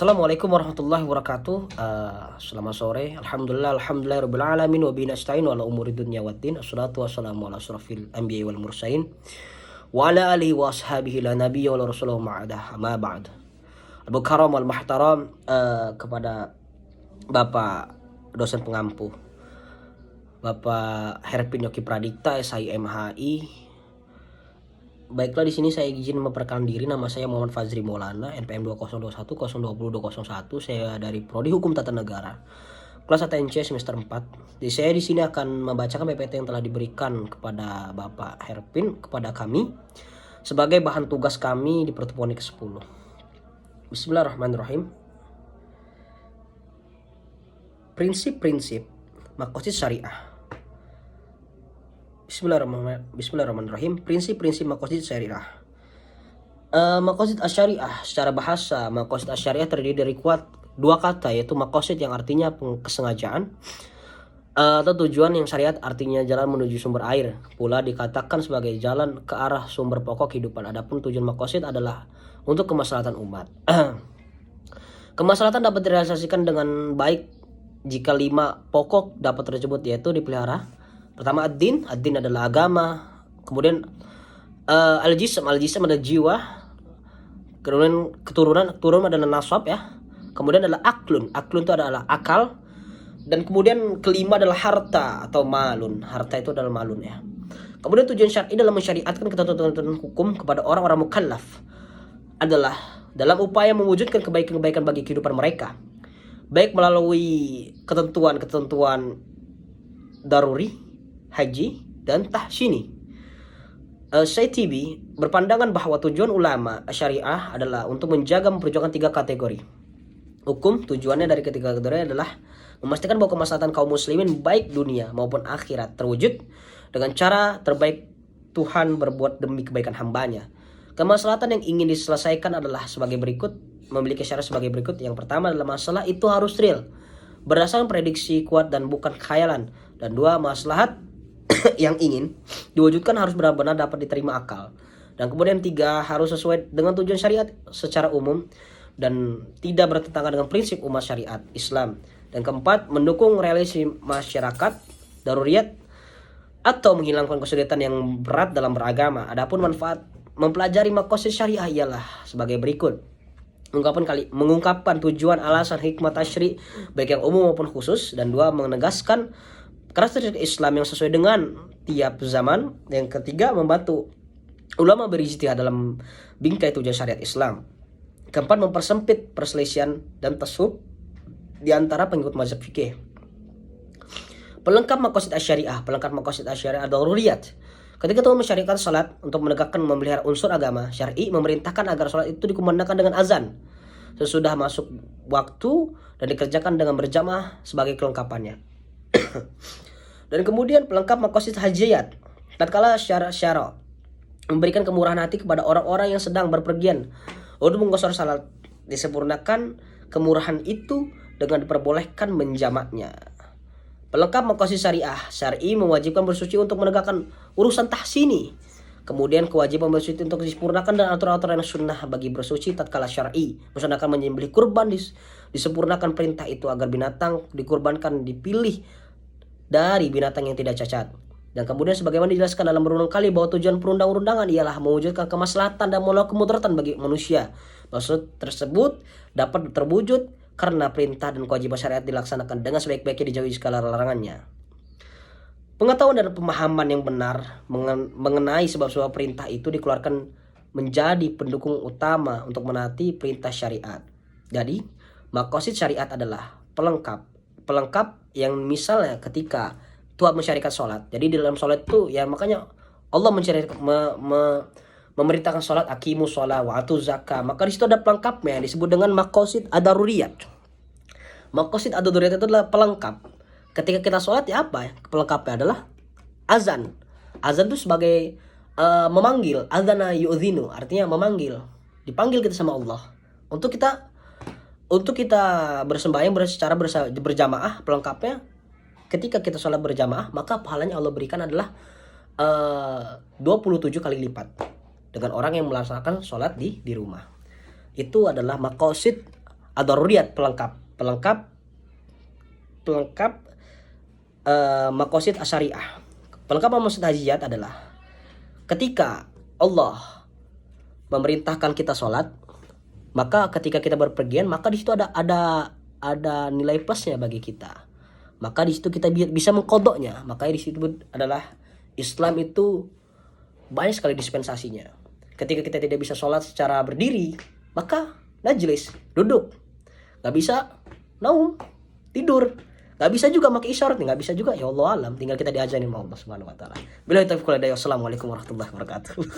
Assalamualaikum warahmatullahi wabarakatuh. Selamat sore. Alhamdulillah rabbil alamin wa bihi nasta'in wa ala umuri dunya waddin. Assalatu wassalamu ala asrafil anbiya'i wal mursalin wa ala alihi wa ashabihi la nabiyya wa la rasulahu ma'adah. Amma ba'd. Abu Karam wal Muhtaram, kepada Bapak dosen pengampu Bapak Herpin Yoki Pradikta SIMHI. Baiklah, di sini saya izin memperkenalkan diri. Nama saya Muhammad Fazri Maulana, NPM 2021 020 201. Saya dari Prodi Hukum Tata Negara, kelas ATNC semester 4. Jadi saya di sini akan membacakan PPT yang telah diberikan kepada Bapak Herpin kepada kami sebagai bahan tugas kami di pertemuan ke-10. Bismillahirrahmanirrahim. Prinsip-prinsip maqasid syariah. Bismillahirrahmanirrahim. Prinsip-prinsip maqasid syariah. Maqasid asyariah secara bahasa, maqasid asyariah terdiri dari dua kata, yaitu maqasid yang artinya kesengajaan atau tujuan yang syariat, artinya jalan menuju sumber air, pula dikatakan sebagai jalan ke arah sumber pokok kehidupan. Adapun tujuan maqasid adalah untuk kemaslahatan umat. Kemaslahatan dapat direalisasikan dengan baik jika 5 pokok dapat tersebut, yaitu dipelihara. Pertama ad-din adalah agama. Kemudian al-jism adalah jiwa. Kemudian keturunan adalah nasab ya. Kemudian adalah aklun itu adalah akal. Dan kemudian kelima adalah harta atau malun. Harta itu adalah malun ya. Kemudian tujuan syar'i dalam mensyariatkan ketentuan hukum kepada orang-orang mukallaf adalah dalam upaya mewujudkan kebaikan-kebaikan bagi kehidupan mereka, baik melalui ketentuan-ketentuan daruri, haji, dan tahsini. Syatibi berpandangan bahwa tujuan ulama syariah adalah untuk menjaga memperjuangkan 3 kategori hukum. Tujuannya dari ketiga kategori adalah memastikan bahwa kemaslahatan kaum muslimin baik dunia maupun akhirat terwujud dengan cara terbaik Tuhan berbuat demi kebaikan hambanya. Kemaslahatan yang ingin diselesaikan adalah sebagai berikut, memiliki syarat sebagai berikut. Yang pertama adalah masalah itu harus real, berdasarkan prediksi kuat dan bukan khayalan. Dan 2, maslahat yang ingin diwujudkan harus benar-benar dapat diterima akal. Dan kemudian 3, harus sesuai dengan tujuan syariat secara umum dan tidak bertentangan dengan prinsip umat syariat Islam. Dan keempat, mendukung realisasi masyarakat daruriyat atau menghilangkan kesulitan yang berat dalam beragama. Adapun manfaat mempelajari maqasid syariah ialah sebagai berikut: mengungkapkan tujuan, alasan, hikmah tasyri' baik yang umum maupun khusus. Dan 2, menegaskan karakteristik Islam yang sesuai dengan tiap zaman. Yang ketiga, membantu ulama berijtihad dalam bingkai tujuan syariat Islam. Keempat, mempersempit perselisihan dan tasawuf di antara pengikut mazhab fikih. Pelengkap maqasid asyariah. Pelengkap maqasid asyariah adalah daruriyat. Ketika Tuhan mensyariatkan salat untuk menegakkan memelihara unsur agama syar'i, memerintahkan agar salat itu dikumandangkan dengan azan sesudah masuk waktu dan dikerjakan dengan berjamaah sebagai kelengkapannya. Dan kemudian pelengkap maqasid hajiyat. Tatkala syara memberikan kemurahan hati kepada orang-orang yang sedang berpergian untuk menggosor salat, disempurnakan kemurahan itu dengan diperbolehkan menjamaknya. Pelengkap maqasid syariah. Syar'i mewajibkan bersuci untuk menegakkan urusan tahsini. Kemudian kewajiban bersuci untuk disempurnakan dan aturan-aturan yang sunnah bagi bersuci tatkala syar'i. Misalkan menyembelih kurban, disempurnakan perintah itu agar binatang dikurbankan dipilih dari binatang yang tidak cacat. Dan kemudian sebagaimana dijelaskan dalam berulang kali bahwa tujuan perundang-undangan ialah mewujudkan kemaslahatan dan kemudaratan bagi manusia. Maksud tersebut dapat terwujud karena perintah dan kewajiban syariat dilaksanakan dengan sebaik-baiknya, dijauhi segala larangannya. Pengetahuan dan pemahaman yang benar mengenai sebab-sebab perintah itu dikeluarkan menjadi pendukung utama untuk menaati perintah syariat. Jadi, maqasid syariat adalah pelengkap yang misalnya ketika Tuhan mensyariatkan sholat. Jadi di dalam sholat itu ya, makanya Allah memerintahkan sholat, aqimu sholat wa atu zakah. Maka di situ ada pelengkapnya yang disebut dengan maqasid ad-daruriyat. Maqasid ad-daruriyat itu adalah pelengkap. Ketika kita sholat ya apa? Pelengkapnya adalah azan. Azan itu sebagai memanggil, adzana yu'dzinu, artinya memanggil. Dipanggil kita sama Allah untuk kita bersembahyang secara berjamaah. Pelengkapnya ketika kita sholat berjamaah, maka pahalanya Allah berikan adalah 27 kali lipat dengan orang yang melaksanakan sholat di rumah. Itu adalah maqasid ad-daruriyat, pelengkap maqasid asyariah. Pelengkap maqasid hajiyat adalah ketika Allah memerintahkan kita sholat, maka ketika kita berpergian, maka di situ ada nilai plusnya bagi kita. Maka di situ kita bisa mengkodoknya. Makanya di situ adalah Islam itu banyak sekali dispensasinya. Ketika kita tidak bisa sholat secara berdiri, maka najlis, duduk. Gak bisa naum, tidur. Gak bisa juga pakai isyarat, gak bisa juga, ya Allah alam. Tinggal kita diajarin sama Allah Subhanahu wa taala. Bila itu, assalamualaikum warahmatullahi wabarakatuh.